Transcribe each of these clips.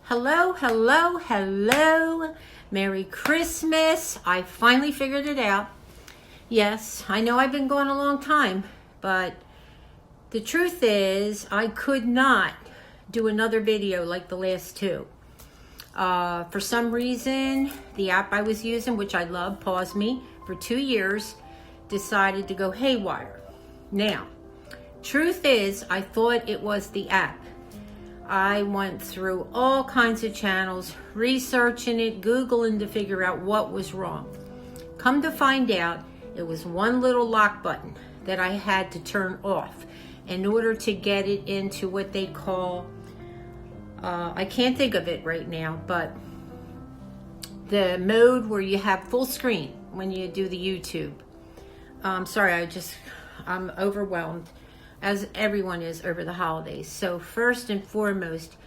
Hello, hello, hello. Merry Christmas. I finally figured it out. Yes, I know I've been going a long time, but the truth is I could not do another video like the last two. For some reason, the app I was using, which I love, paused me for 2 years, decided to go haywire. Now, truth is, I thought it was the app. I went through all kinds of channels, researching it, Googling to figure out what was wrong. Come to find out, it was one little lock button that I had to turn off in order to get it into what they call, I can't think of it right now, but the mode where you have full screen when you do the YouTube. Sorry, I'm overwhelmed, as everyone is over the holidays. So first and foremost,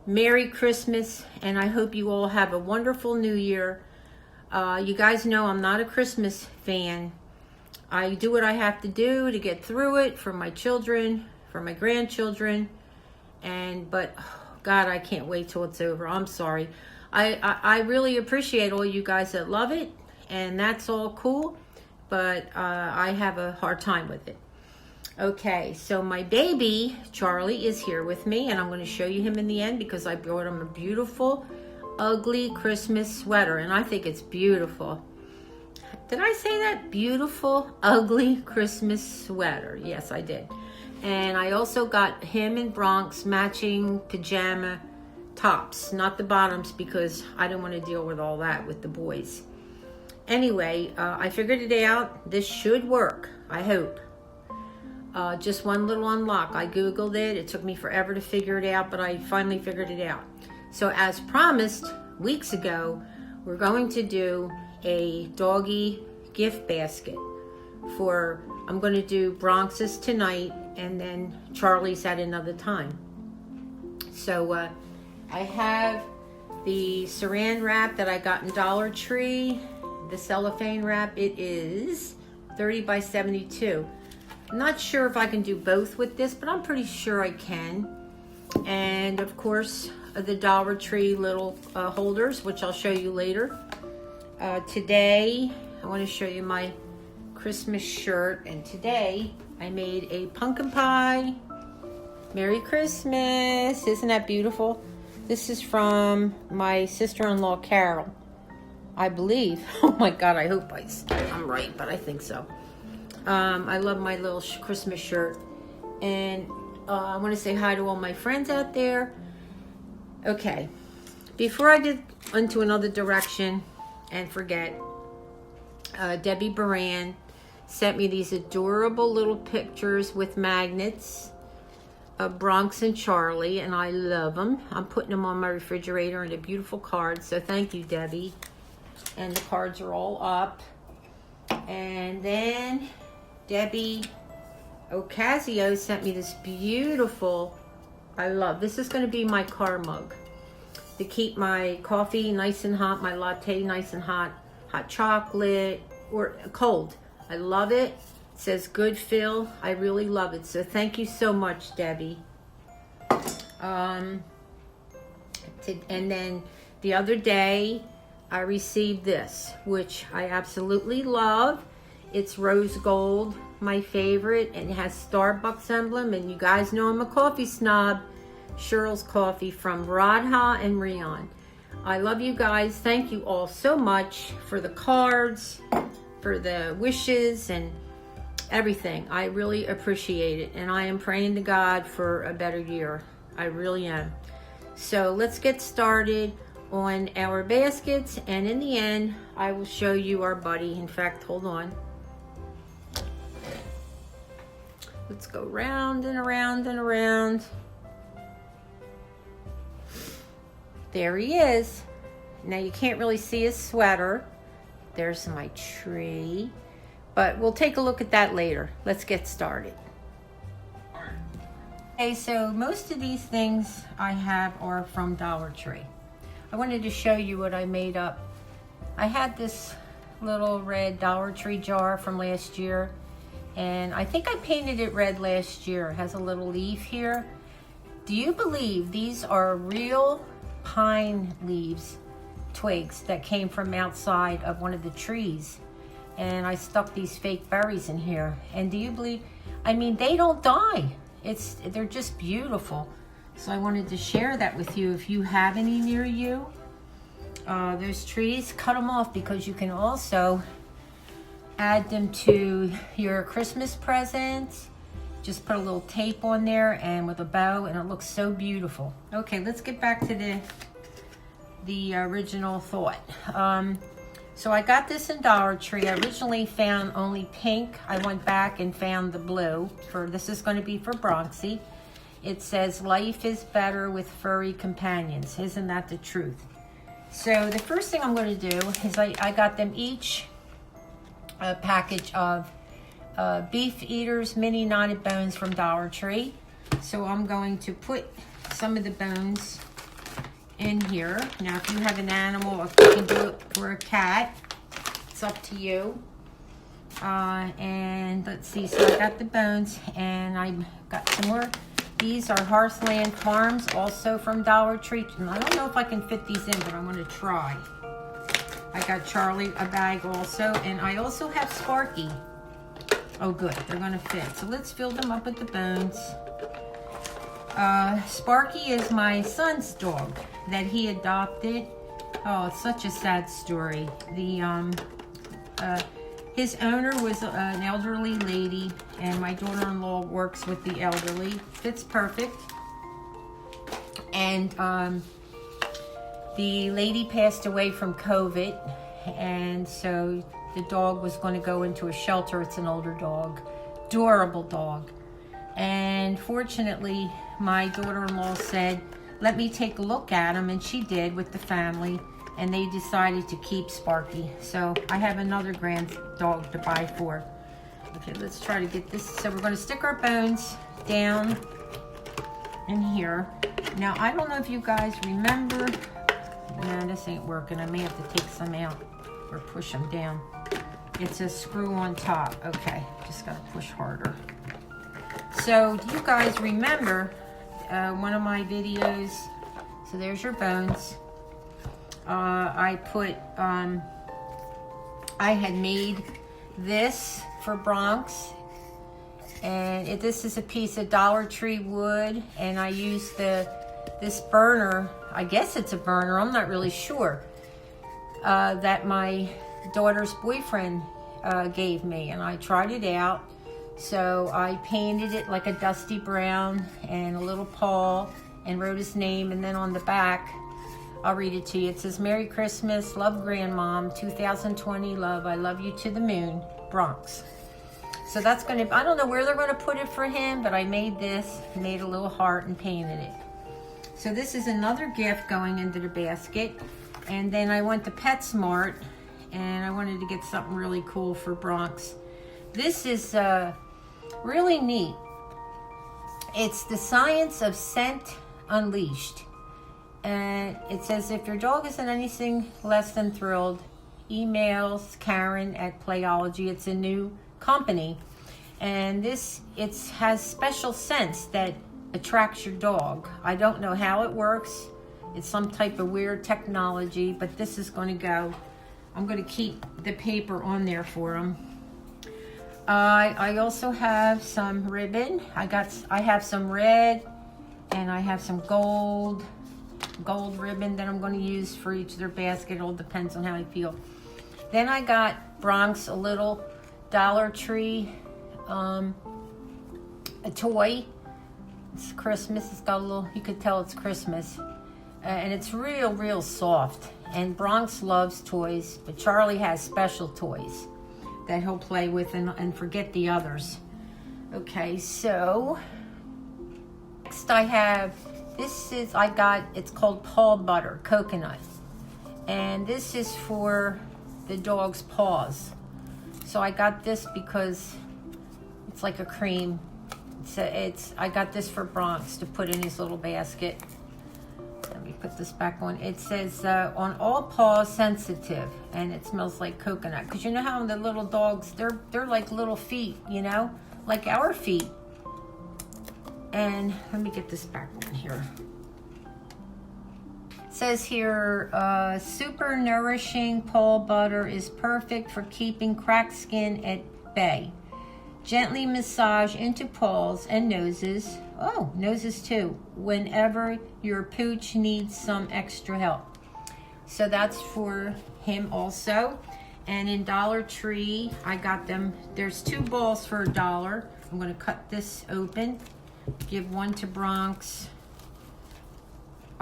Merry Christmas, and I hope you all have a wonderful New Year. You guys know I'm not a Christmas fan. I do what I have to do to get through it for my children, for my grandchildren, but God, I can't wait till it's over. I'm sorry. I really appreciate all you guys that love it, and that's all cool, but I have a hard time with it. Okay, so my baby, Charlie, is here with me, and I'm going to show you him in the end because I brought him a beautiful, ugly Christmas sweater, and I think it's beautiful. Did I say that? Beautiful, ugly Christmas sweater. Yes, I did. And I also got him and Bronx matching pajama tops, not the bottoms, because I don't want to deal with all that with the boys. Anyway, I figured it out. This should work, I hope. Just one little unlock. I Googled it. It took me forever to figure it out, but I finally figured it out. So as promised weeks ago, we're going to do a doggy gift basket I'm going to do Bronx's tonight and then Charlie's at another time. So I have the saran wrap that I got in Dollar Tree, the cellophane wrap. It is 30 by 72. I'm not sure if I can do both with this, but I'm pretty sure I can. And of course, the Dollar Tree little holders, which I'll show you later. Today, I want to show you my Christmas shirt. And today, I made a pumpkin pie. Merry Christmas. Isn't that beautiful? This is from my sister-in-law, Carol, I believe. Oh my God, I hope I'm right, but I think so. I love my little Christmas shirt, and I want to say hi to all my friends out there. Okay, before I get into another direction and forget, Debbie Baran sent me these adorable little pictures with magnets of Bronx and Charlie, and I love them. I'm putting them on my refrigerator in a beautiful card, so thank you, Debbie. And the cards are all up. And then Debbie Ocasio sent me this beautiful, this is going to be my car mug to keep my coffee nice and hot, my latte nice and hot, hot chocolate, or cold. I love it. It says good fill. I really love it. So thank you so much, Debbie. And then the other day, I received this, which I absolutely love. It's rose gold, my favorite, and it has Starbucks emblem, and you guys know I'm a coffee snob. Cheryl's Coffee from Radha and Rion. I love you guys. Thank you all so much for the cards, for the wishes, and everything. I really appreciate it, and I am praying to God for a better year. I really am. So let's get started on our baskets, and in the end, I will show you our buddy. In fact, hold on. Let's go round and around and around. There he is. Now you can't really see his sweater. There's my tree. But we'll take a look at that later. Let's get started. Okay, so most of these things I have are from Dollar Tree. I wanted to show you what I made up. I had this little red Dollar Tree jar from last year, and I think I painted it red last year. It has a little leaf here. Do you believe these are real pine leaves, twigs that came from outside of one of the trees. And I stuck these fake berries in here. And do you believe, I mean, they don't die. They're just beautiful. So I wanted to share that with you. If you have any near you, those trees, cut them off, because you can also add them to your Christmas presents. Just put a little tape on there and with a bow, and it looks so beautiful. Okay, let's get back to the original thought. So I got this in Dollar Tree. I originally found only pink. I went back and found the blue. This is going to be for Bronxy. It says, life is better with furry companions. Isn't that the truth? So the first thing I'm going to do is I got them each a package of Beef Eaters mini knotted bones from Dollar Tree. So I'm going to put some of the bones in here. Now, if you have an animal, if you can do it for a cat, it's up to you. And let's see, so I got the bones, and I got some more. These are Hearthland Farms, also from Dollar Tree. And I don't know if I can fit these in, but I'm going to try. I got Charlie a bag also, and I also have Sparky. Oh, good, they're going to fit. So let's fill them up with the bones. Sparky is my son's dog that he adopted. Oh, it's such a sad story. His owner was an elderly lady, and my daughter-in-law works with the elderly. Fits perfect. And the lady passed away from COVID, and so the dog was going to go into a shelter. It's an older dog, adorable dog. And fortunately, my daughter-in-law said, let me take a look at him, and she did with the family, and they decided to keep Sparky. So I have another grand dog to buy for. Okay, let's try to get this. So we're going to stick our bones down in here. Now, I don't know if you guys remember. No, this ain't working. I may have to take some out or push them down. It's a screw on top. Okay, just got to push harder. So, do you guys remember one of my videos? So there's your bones. I had made this for Bronx, and this is a piece of Dollar Tree wood, and I used this burner. I guess it's a burner. I'm not really sure. That my daughter's boyfriend gave me, and I tried it out. So I painted it like a dusty brown and a little paw and wrote his name, and then on the back, I'll read it to you. It says, Merry Christmas, love Grandmom, 2020 love, I love you to the moon, Bronx. So that's going to, I don't know where they're going to put it for him, but I made this, made a little heart and painted it. So this is another gift going into the basket. And then I went to PetSmart, and I wanted to get something really cool for Bronx. This is really neat. It's the science of scent unleashed. And it says, if your dog isn't anything less than thrilled, emails Karen at Playology. It's a new company. And it has special scents that attracts your dog. I don't know how it works. It's some type of weird technology, but this is going to go. I'm going to keep the paper on there for them. I also have some ribbon. I have some red, and I have some gold ribbon that I'm going to use for each of their basket. It all depends on how I feel. Then I got Bronx a little Dollar Tree a toy. It's Christmas. It's got a little, you could tell it's Christmas. And it's real soft. And Bronx loves toys, but Charlie has special toys that he'll play with and forget the others. Okay, so next I have, it's called paw butter, coconut. And this is for the dog's paws. So I got this because it's like a cream. I got this for Bronx to put in his little basket. Let me put this back on. It says, on all paws sensitive, and it smells like coconut. Because you know how the little dogs, they're like little feet, you know? Like our feet. And let me get this back on here. says here, super nourishing pole butter is perfect for keeping cracked skin at bay. Gently massage into paws and noses. Oh, noses too, whenever your pooch needs some extra help. So that's for him also. And in Dollar Tree, I got them. There's 2 balls for $1. I'm going to cut this open. Give one to Bronx.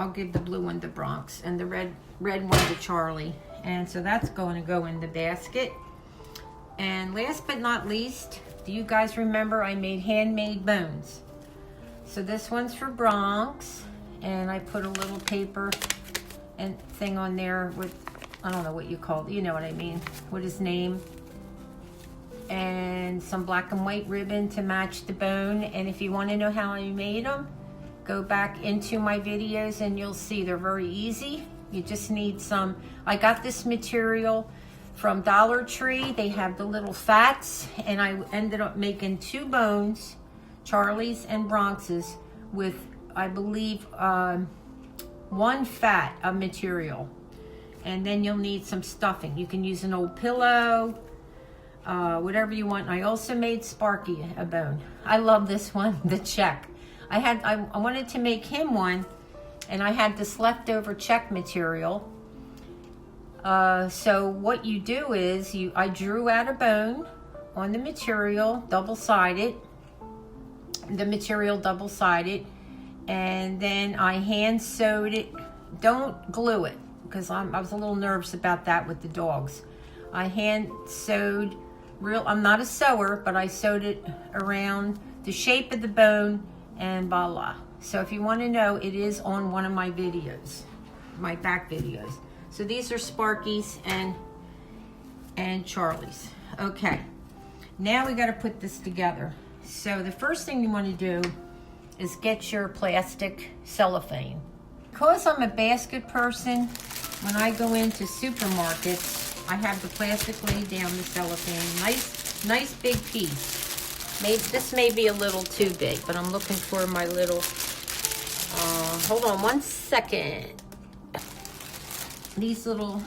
I'll give the blue one to Bronx and the red one to Charlie. And so that's going to go in the basket. And last but not least, do you guys remember I made handmade bones? So this one's for Bronx, and I put a little paper and thing on there with, I don't know what you call it, you know what I mean, with his name, and some black and white ribbon to match the bone. And if you want to know how I made them, go back into my videos and you'll see they're very easy. You just need some, I got this material from Dollar Tree. They have the little fats, and I ended up making 2 bones, Charlie's and Bronx's, with, I believe, 1 fat of material. And then you'll need some stuffing. You can use an old pillow, whatever you want. I also made Sparky a bone. I love this one, the check. I wanted to make him one, and I had this leftover check material. So what you do is, I drew out a bone on the material, double-sided, and then I hand sewed it. Don't glue it, because I was a little nervous about that with the dogs. I hand sewed, I'm not a sewer, but I sewed it around the shape of the bone, and voila. So if you want to know, it is on one of my videos, my back videos. So these are Sparky's and Charlie's. Okay, now we got to put this together. So the first thing you want to do is get your plastic cellophane. Because I'm a basket person, when I go into supermarkets, I have the plastic laid down, the cellophane, nice big piece. This may be a little too big, but I'm looking for my little, hold on one second. These little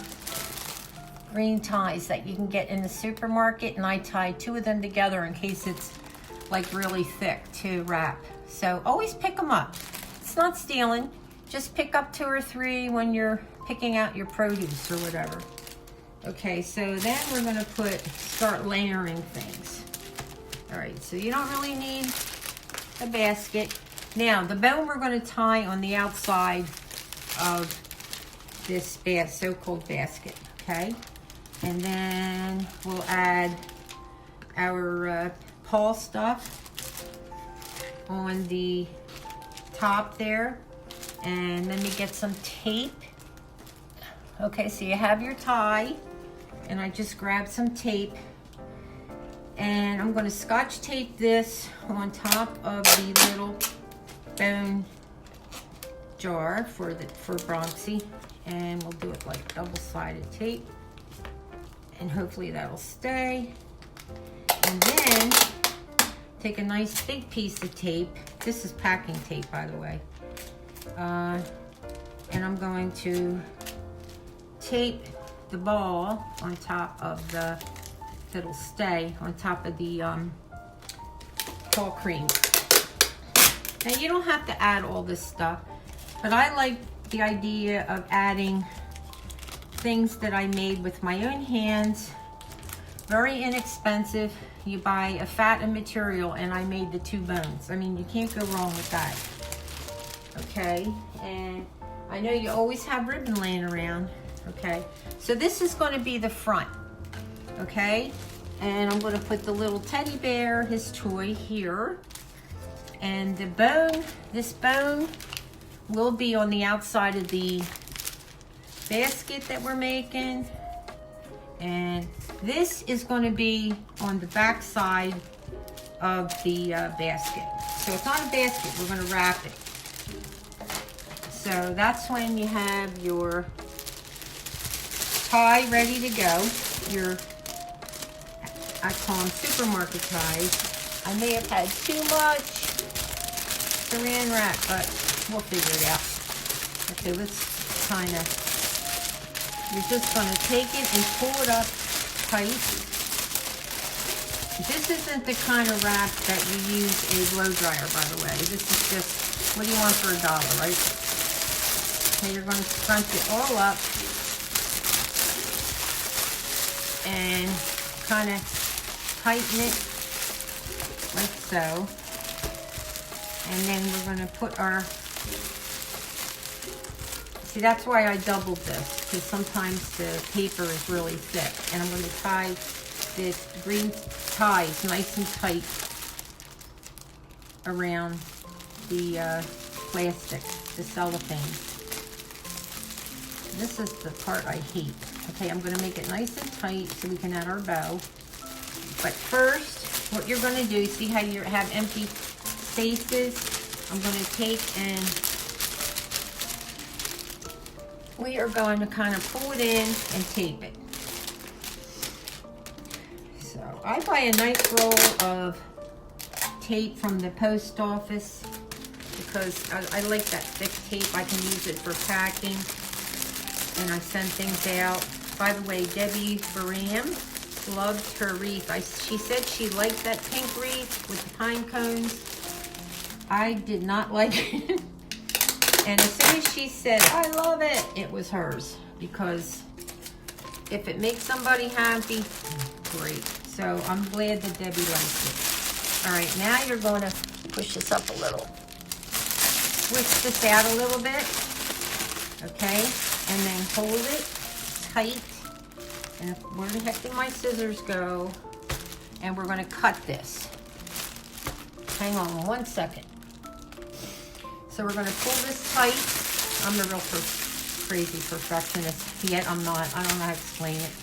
green ties that you can get in the supermarket, and I tie 2 of them together in case it's like really thick to wrap. So always pick them up. It's not stealing. Just pick up 2 or 3 when you're picking out your produce or whatever. Okay, so then we're gonna start layering things. All right, so you don't really need a basket. Now, the bone we're gonna tie on the outside of this so-called basket, okay? And then we'll add our paw stuff on the top there. And let me get some tape. Okay, so you have your tie, and I just grabbed some tape, and I'm going to Scotch tape this on top of the little bone jar for Bronxy, and we'll do it like double-sided tape, and hopefully that'll stay. And then take a nice big piece of tape. This is packing tape, by the way. And I'm going to tape the ball on top of that'll stay on top of the paw cream. Now you don't have to add all this stuff, but I like the idea of adding things that I made with my own hands. Very inexpensive. You buy a fat of material, and I made the 2 bones. I mean, you can't go wrong with that. Okay, and I know you always have ribbon laying around. Okay, so this is going to be the front. Okay, and I'm going to put the little teddy bear, his toy, here, and the bone, this bone will be on the outside of the basket that we're making, and this is going to be on the back side of the basket. So it's not a basket, we're going to wrap it. So that's when you have your tie ready to go. Your, I call them supermarket ties. I may have had too much saran wrap, but we'll figure it out. Okay, let's you're just gonna take it and pull it up tight. This isn't the kind of wrap that you use a blow dryer, by the way. This is just, what do you want for $1, right? Okay, you're gonna scrunch it all up and kind of tighten it like so. And then we're gonna put our, see, that's why I doubled this, because sometimes the paper is really thick. And I'm going to tie this green ties nice and tight around the plastic, the cellophane. This is the part I hate. Okay, I'm going to make it nice and tight so we can add our bow. But first, what you're going to do, see how you have empty spaces? I'm going to take and we are going to kind of pull it in and tape it. So I buy a nice roll of tape from the post office because I like that thick tape. I can use it for packing and I send things out. By the way, Debbie Baram loved her wreath. She said she liked that pink wreath with the pine cones. I did not like it. And as soon as she said, I love it, it was hers. Because if it makes somebody happy, great. So I'm glad that Debbie likes it. All right, now you're going to push this up a little. Switch this out a little bit. Okay, and then hold it tight. And where the heck did my scissors go? And we're going to cut this. Hang on 1 second. So we're going to pull this tight. I'm a real crazy perfectionist. Yet I'm not. I don't know how to explain it.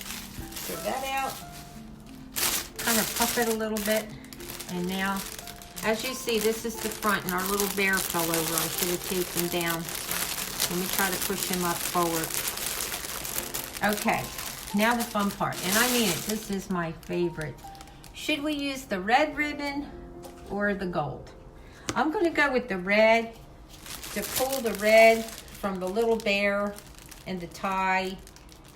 Get that out. Kind of puff it a little bit. And now, as you see, this is the front. And our little bear fell over. I should have taped him down. Let me try to push him up forward. Okay. Now the fun part. And I mean it. This is my favorite. Should we use the red ribbon or the gold? I'm going to go with the red. To pull the red from the little bear and the tie,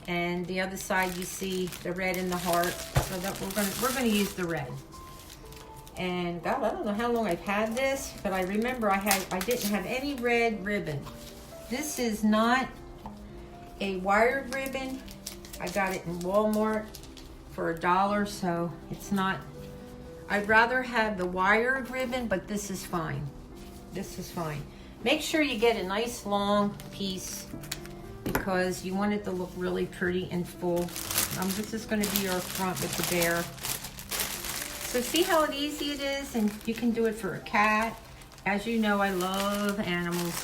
and the other side you see the red in the heart. So that we're gonna use the red. And God, I don't know how long I've had this, but I remember I didn't have any red ribbon. This is not a wired ribbon. I got it in Walmart for $1, so it's not. I'd rather have the wired ribbon, but this is fine. This is fine. Make sure you get a nice long piece because you want it to look really pretty and full. This is going to be our front with the bear. So see how easy it is, and you can do it for a cat. As you know, I love animals.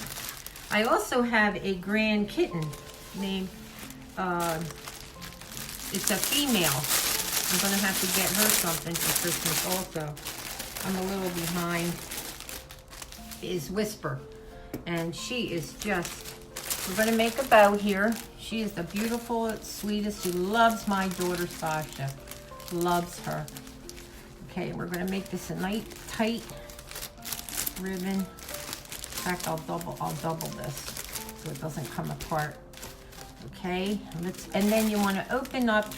I also have a grand kitten named, it's a female. I'm going to have to get her something for Christmas also. I'm a little behind. Is Whisper. And she is just, we're going to make a bow here. She is the beautiful, sweetest. She loves my daughter, Sasha. Loves her. Okay, we're going to make this a nice, tight ribbon. In fact, I'll double this so it doesn't come apart. Okay, and then you want to open up.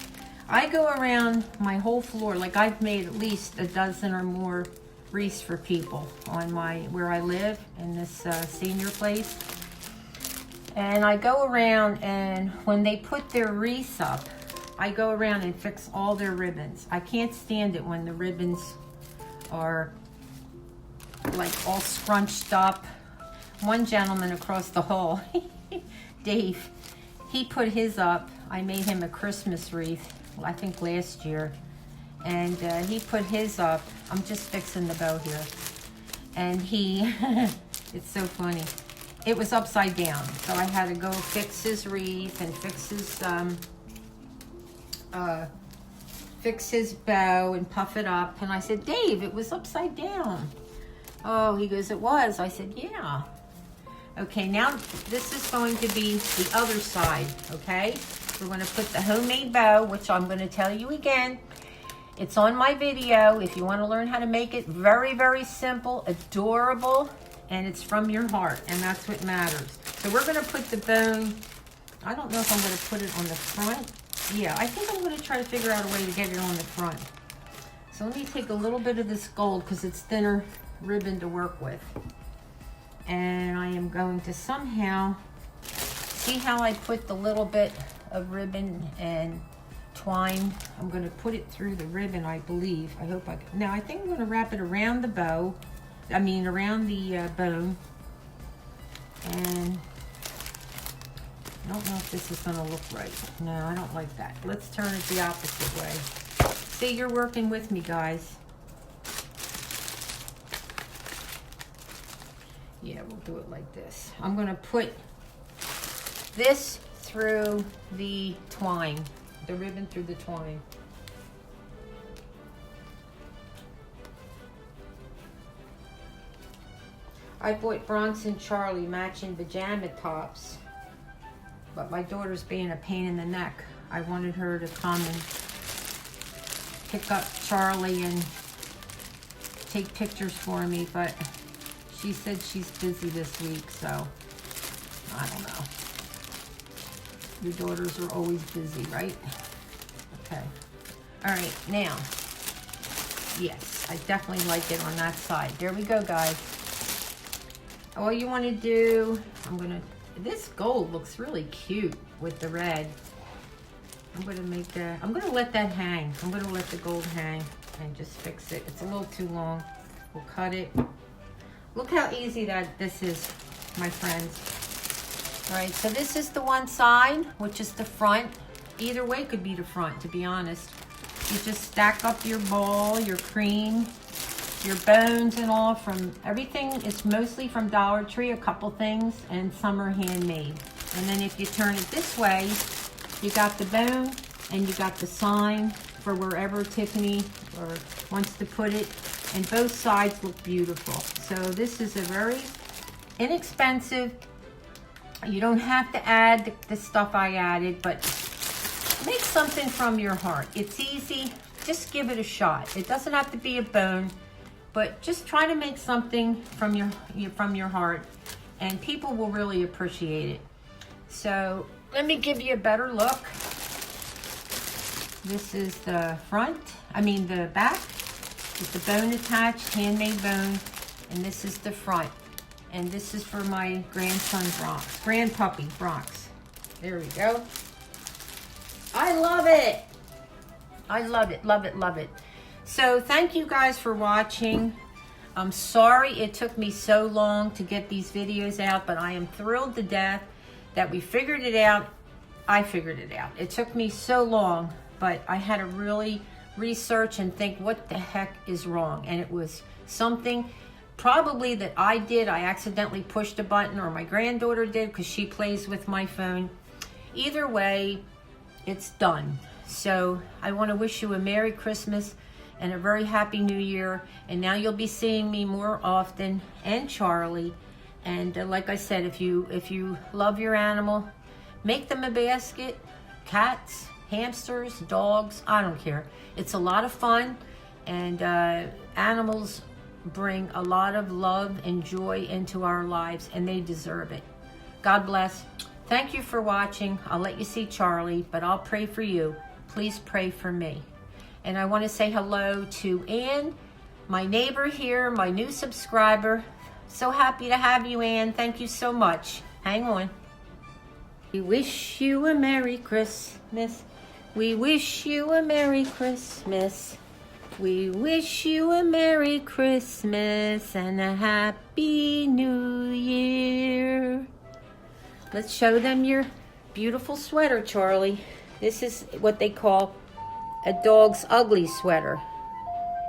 I go around my whole floor, like I've made at least a dozen or more wreaths for people on where I live in this senior place. And I go around, and when they put their wreaths up, I go around and fix all their ribbons. I can't stand it when the ribbons are like all scrunched up. One gentleman across the hall, Dave, he put his up. I made him a Christmas wreath, I think last year. And he put his up. I'm just fixing the bow here. And he, it's so funny. It was upside down. So I had to go fix his wreath and fix his bow and puff it up. And I said, Dave, it was upside down. Oh, he goes, it was. I said, yeah. Okay, now this is going to be the other side, okay? We're going to put the homemade bow, which I'm going to tell you again. It's on my video if you want to learn how to make it. Very, very simple, adorable, and it's from your heart, and that's what matters. So we're going to put the bone I don't know if I'm going to put it on the front. Yeah, I think I'm going to try to figure out a way to get it on the front. So let me take a little bit of this gold because it's thinner ribbon to work with. And I am going to somehow, see how I put the little bit of ribbon and twine. I'm going to put it through the ribbon, I believe. I hope I can. Now I think I'm going to wrap it around the bow. Around the bone. And I don't know if this is going to look right. No, I don't like that. Let's turn it the opposite way. See, you're working with me, guys. Yeah, we'll do it like this. I'm going to put this through the twine, the ribbon through the twine. I bought Bronx and Charlie matching pajama tops, but my daughter's being a pain in the neck. I wanted her to come and pick up Charlie and take pictures for me, but she said she's busy this week, so I don't know. Your daughters are always busy, right? Okay. All right, now, yes, I definitely like it on that side. There we go, guys. All you want to do, this gold looks really cute with the red. I'm going to let that hang. I'm going to let the gold hang and just fix it. It's a little too long. We'll cut it. Look how easy this is, my friends. All right, so this is the one side, which is the front. Either way could be the front, to be honest. You just stack up your ball, your cream, your bones and all from everything. It's mostly from Dollar Tree, a couple things, and some are handmade. And then if you turn it this way, you got the bone and you got the sign for wherever Tiffany wants to put it. And both sides look beautiful. So this is a very inexpensive, you don't have to add the stuff I added, but make something from your heart. It's easy, just give it a shot. It doesn't have to be a bone, but just try to make something from your heart, and people will really appreciate it. So let me give you a better look. This is the the back with the bone attached, handmade bone, and this is the front. And this is for my grandson Bronx, grandpuppy Bronx. There we go. I love it. I love it, love it, love it. So thank you guys for watching. I'm sorry it took me so long to get these videos out, but I am thrilled to death that we figured it out. I figured it out. It took me so long, but I had to really research and think what the heck is wrong. And it was something probably that I did. I accidentally pushed a button, or my granddaughter did because she plays with my phone. Either way, it's done. So I want to wish you a Merry Christmas and a very Happy New Year. And now you'll be seeing me more often, and Charlie. And like I said, if you love your animal, make them a basket. Cats, hamsters, dogs, I don't care. It's a lot of fun, and animals bring a lot of love and joy into our lives, and they deserve it. God bless. Thank you for watching. I'll let you see Charlie, but I'll pray for you. Please pray for me. And I want to say hello to Ann, my neighbor here, my new subscriber. So happy to have you, Ann. Thank you so much. Hang on. We wish you a Merry Christmas. We wish you a Merry Christmas. We wish you a Merry Christmas and a Happy New Year. Let's show them your beautiful sweater, Charlie. This is what they call a dog's ugly sweater.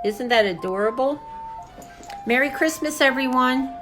Isn't that adorable? Merry Christmas, everyone.